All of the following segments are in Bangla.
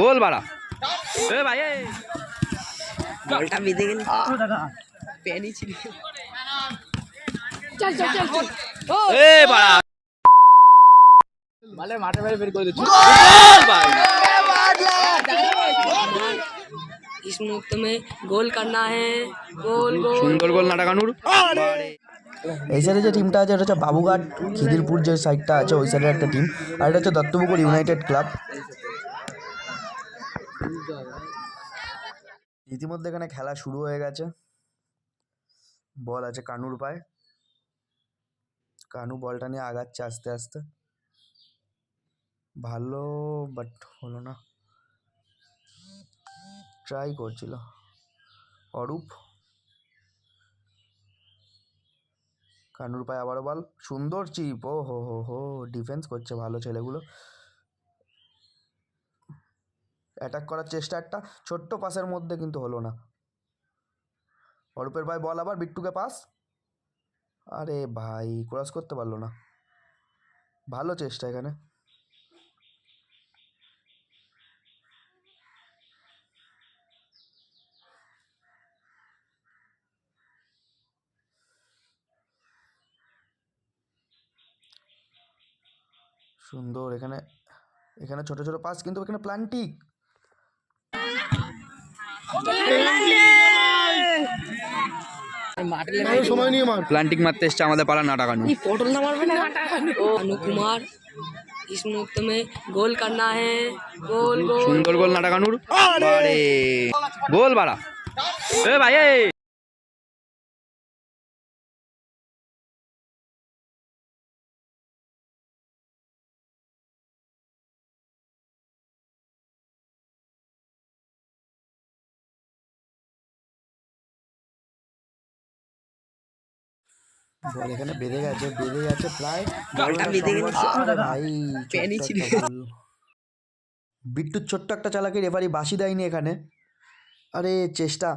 গোল বাড়া এ ভাই এ বলটা বেঁধে গেল প্যানি ছিল চল চল চল চল এ বাড়া মালে মাঠে বাইরে বের করে দিচ্ছি গোল ভাই इस मुक्त में गोल करना है गोल गोल সুন্দর গোল নাটাকানুর এই সাইডে যে টিমটা আছে এটা হচ্ছে বাবুঘাট খিদিরপুর যে সাইডটা আছে ওই সাইডের একটা টিম, আর এটা হচ্ছে দত্তপুকুর ইউনাইটেড ক্লাব। ইতিমধ্যে এখানে খেলা শুরু হয়ে গেছে। বল আছে কানুর পায়ে, কানু বলটা নিয়ে আগাচ্ছে আস্তে আস্তে, ভালো বাট হলো না, ট্রাই করছিল অরূপ। কানুর পায়ে আবারও বল, সুন্দর চিপ, ও হো হো হো, ডিফেন্স করছে ভালো ছেলেগুলো, অ্যাটাক করার চেষ্টা একটা ছোট্ট পাসের মধ্যে কিন্তু হলো না। অরূপের ভাই বল আবার বিট্টুকে পাস, আরে ভাই ক্রস করতে পারলো না, ভালো চেষ্টা এখানে। সুন্দর এখানে, এখানে ছোট ছোট পাস কিন্তু এখানে প্লান্টিক, সময় নিয়ে মার প্লান্টিং মারতে এসছে আমাদের পাড়া নাটাকানু पटल ना मारबे ना अनु कुमार इस मुक्त में गोल करना है गोल गोल সুন্দর গোল নাটাকানুর আরে গোল বাড়া এ ভাই এ বল এখানে বেঁধে গেছে প্রায়, বলটা বেঁধে গেল ভাই প্যানি ছিল বিট্টুর ছোট্ট একটা চালাকি, রেফারি বাসি দেয়নি এখানে। আরে চেষ্টা,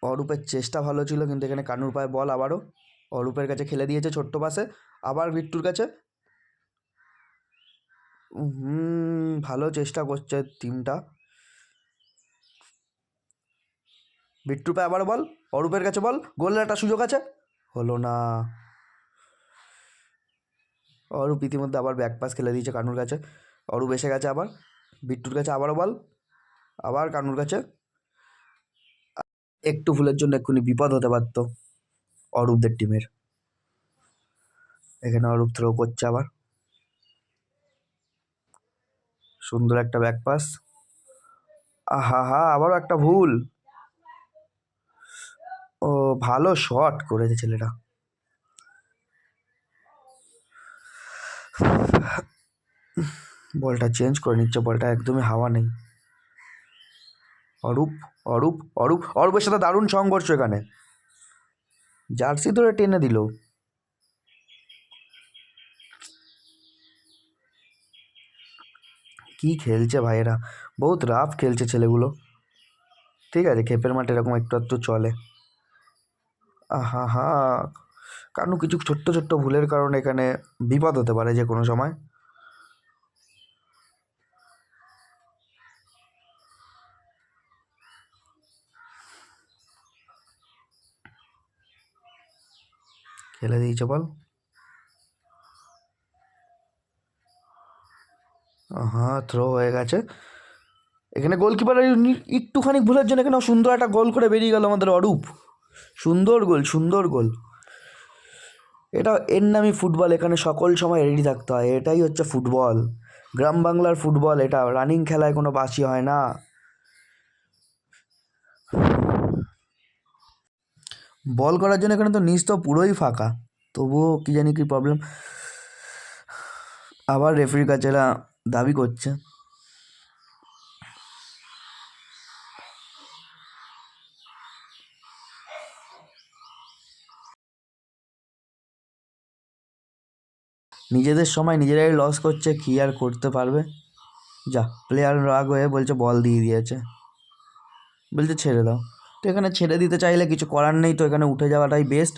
অরূপের চেষ্টা ভালো ছিল কিন্তু এখানে কানুর পায়ে বল আবারও অরূপের কাছে খেলে দিয়েছে ছোট্ট পাশে, আবার বিট্টুর কাছে, ভালো চেষ্টা করছে টিমটা। বিট্টুর পায়ে আবারও বল, অরূপের কাছে বল, গোলের একটা সুযোগ আছে, হলো না। অরূপ ইতিমধ্যে আবার ব্যাক পাস খেলে দিয়েছে কানুর কাছে, অরূপ এসে গেছে আবার বিট্টুর কাছে, আবারও বল, আবার কানুর কাছে, একটু ভুলের জন্য এক্ষুনি বিপদ হতে পারত অরূপদের টিমের। এখানে অরূপ থ্রো করছে আবার, সুন্দর একটা ব্যাক পাস, আহা হা আবারও একটা ভুল, ও ভালো শট করেছে ছেলেটা। বলটা চেঞ্জ করে নিচ্ছে, বলটা একদমই হাওয়া নেই। অরূপ অরূপ অরূপ অরূপের সাথে দারুণ সংঘর্ষ, এখানে জার্সি ধরে টেনে দিল। কি খেলছে ভাইয়েরা, বহুত রাফ খেলছে ছেলেগুলো। ঠিক আছে, খেপের মাঠে এরকম একটু একটু চলে। আহা হা, কারণ কিছু ছোট্ট ছোট্ট ভুলের কারণে এখানে বিপদ হতে পারে যে কোনো সময়। খেলে দিয়েছে বল, হ্যাঁ থ্রো হয়ে গেছে। এখানে গোলকিপারের একটুখানি ভুলের জন্য এখানে সুন্দর একটা গোল করে বেরিয়ে গেল আমাদের অরূপ, সুন্দর গোল সুন্দর গোল। এটা এর নামই ফুটবল, এখানে সকল সময় রেডি থাকতে হয়, এটাই হচ্ছে ফুটবল, গ্রাম বাংলার ফুটবল। এটা রানিং খেলায় কোনো বাসি হয় না। বল করার জন্য এখানে তো নিচ তো পুরোই ফাঁকা, তবুও কি জানি কি প্রবলেম, আবার রেফারির কাছে এরা দাবি করছে। নিজেদের সময় নিজেরাই লস করছে, কী আর করতে পারবে। যা, প্লেয়ার রাগ হয়ে বলছে বল দিয়ে দিয়েছে, বলছে ছেড়ে দাও। তো এখানে ছেড়ে দিতে চাইলে কিছু করার নেই, তো এখানে উঠে যাওয়াটাই বেস্ট।